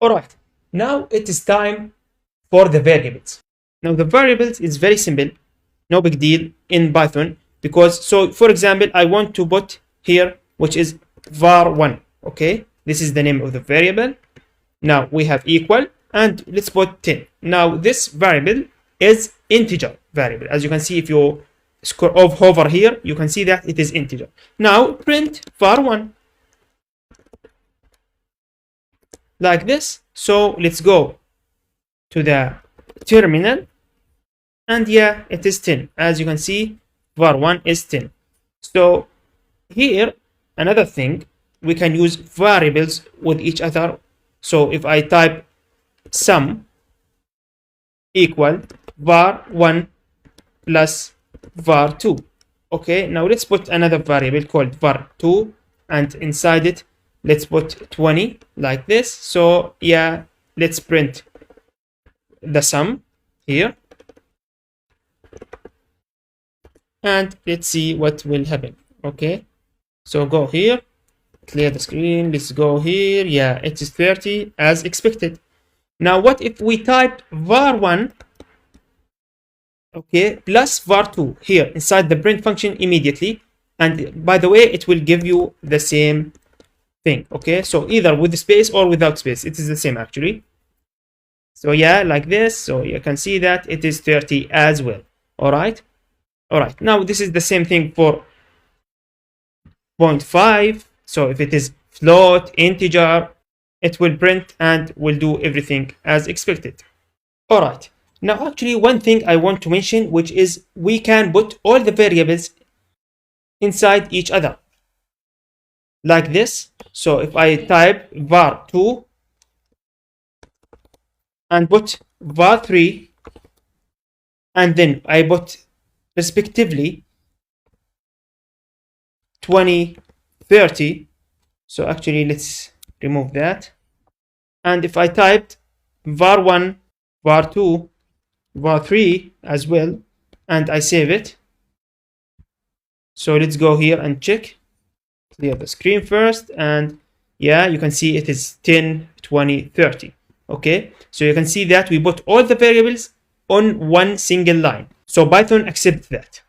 All right, now it is time for the variables. Now the variables is very simple, no big deal in Python, because so for example I want to put here which is var1. Okay, this is the name of the variable. Now we have equal and let's put 10. Now this variable is integer variable. As you can see, if you hover here, you can see that it is integer. Now print var1 like this. So let's go to the terminal, and yeah, it is 10. As you can see, var1 is 10. So here, another thing, we can use variables with each other. So if I type sum equal var1 plus var2. Okay, now let's put another variable called var2, and inside it, let's put 20 like this. So yeah, let's print the sum here. And let's see what will happen. Okay, so go here, clear the screen, let's go here. Yeah, it is 30 as expected. Now what if we type var1, okay, plus var2 here inside the print function immediately, and by the way, it will give you the same thing. Okay, so either with the space or without space, it is the same actually. So yeah, like this. So you can see that it is 30 as well. All right. All right, now this is the same thing for 0.5. So if it is float, integer, it will print and will do everything as expected. All right, now actually one thing I want to mention, which is we can put all the variables inside each other like this. So if I type var2 and put var3, and then I put respectively 20, 30. So actually let's remove that. And if I typed var1, var2, var3 as well, and I save it. So let's go here and check. Clear the screen first, and yeah, you can see it is 10, 20, 30. Okay, so you can see that we put all the variables on one single line. So Python accepts that.